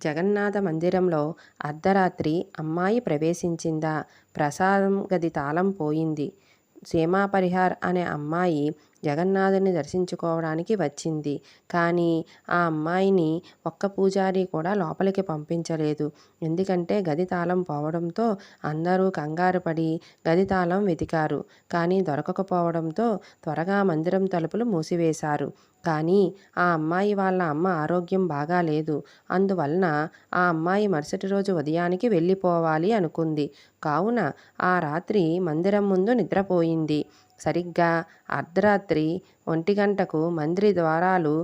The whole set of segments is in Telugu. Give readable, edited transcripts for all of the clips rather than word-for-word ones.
జగన్నాథ మందిరంలో అర్ధరాత్రి అమ్మాయి ప్రవేశించిందా? ప్రసాదం గది తాళం పోయింది. సీమా పరిహార్ అనే అమ్మాయి జగన్నాథుని దర్శించుకోవడానికి వచ్చింది. కానీ ఆ అమ్మాయిని ఒక్క పూజారి కూడా లోపలికి పంపించలేదు. ఎందుకంటే గది తాళం పోవడంతో అందరూ కంగారు పడి గది తాళం వెతికారు. కానీ దొరకకపోవడంతో త్వరగా మందిరం తలుపులు మూసివేశారు. కానీ ఆ అమ్మాయి వాళ్ళ అమ్మ ఆరోగ్యం బాగాలేదు. అందువలన ఆ అమ్మాయి మరుసటి రోజు ఉదయానికి వెళ్ళిపోవాలి అనుకుంది. కావున ఆ రాత్రి మందిరం ముందు నిద్రపోయింది. సరిగ్గా అర్ధరాత్రి 1 గంటకు మందిర ద్వారాలు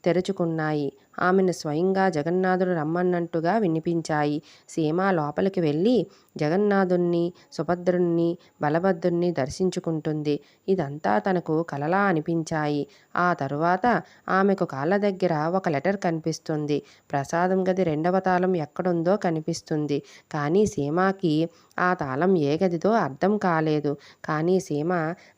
తెరుచుకున్నాయి. ఆమెను స్వయంగా జగన్నాథుడు రమ్మన్నట్టుగా వినిపించాయి. సీమ లోపలికి వెళ్ళి జగన్నాథుణ్ణి, సుభద్రుణ్ణి, బలభద్రుణ్ణి దర్శించుకుంటుంది. ఇదంతా తనకు కలలా అనిపించాయి. ఆ తరువాత ఆమెకు కాళ్ళ దగ్గర ఒక లెటర్ కనిపిస్తుంది. ప్రసాదం గది 2వ తాళం ఎక్కడుందో కనిపిస్తుంది. కానీ సీమకి ఆ తాళం ఏ గదిదో అర్థం కాలేదు. కానీ సీమ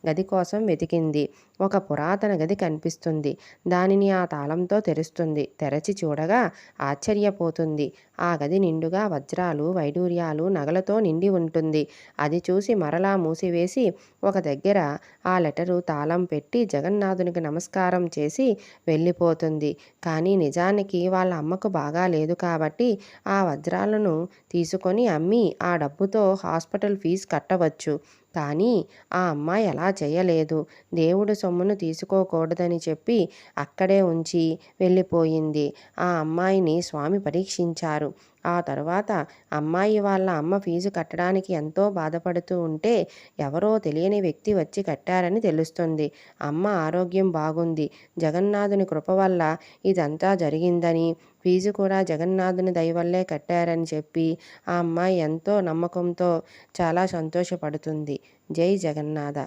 గది కోసం వెతికింది. ఒక పురాతన గది కనిపిస్తుంది. దానిని ఆ తాళంతో తెరుస్తుంది. తెరచి చూడగా ఆశ్చర్యపోతుంది. ఆ గది నిండుగా వజ్రాలు, వైడూర్యాలు, నగలతో నిండి ఉంటుంది. అది చూసి మరలా మూసివేసి ఒక దగ్గర ఆ లెటరు తాళం పెట్టి జగన్నాథునికి నమస్కారం చేసి వెళ్ళిపోతుంది. కానీ నిజానికి వాళ్ళ అమ్మకు బాగా లేదు కాబట్టి ఆ వజ్రాలను తీసుకొని అమ్మి ఆ డబ్బుతో హాస్పిటల్ ఫీజు కట్టవచ్చు. కానీ ఆ అమ్మాయి అలా చేయలేదు. దేవుడి సొమ్మును తీసుకోకూడదని చెప్పి అక్కడే ఉంచి వెళ్ళిపోయింది. ఆ అమ్మాయిని స్వామి పరీక్షించారు. ఆ తరువాత అమ్మాయి వాళ్ళ అమ్మ ఫీజు కట్టడానికి ఎంతో బాధపడుతూ ఉంటే ఎవరో తెలియని వ్యక్తి వచ్చి కట్టారని తెలుస్తుంది. అమ్మ ఆరోగ్యం బాగుంది. జగన్నాథుని కృప వల్ల ఇదంతా జరిగిందని, ఫీజు కూడా జగన్నాథుని దయ వల్లే కట్టారని చెప్పి ఆ అమ్మాయి ఎంతో నమ్మకంతో చాలా సంతోషపడుతుంది. జై జగన్నాథ.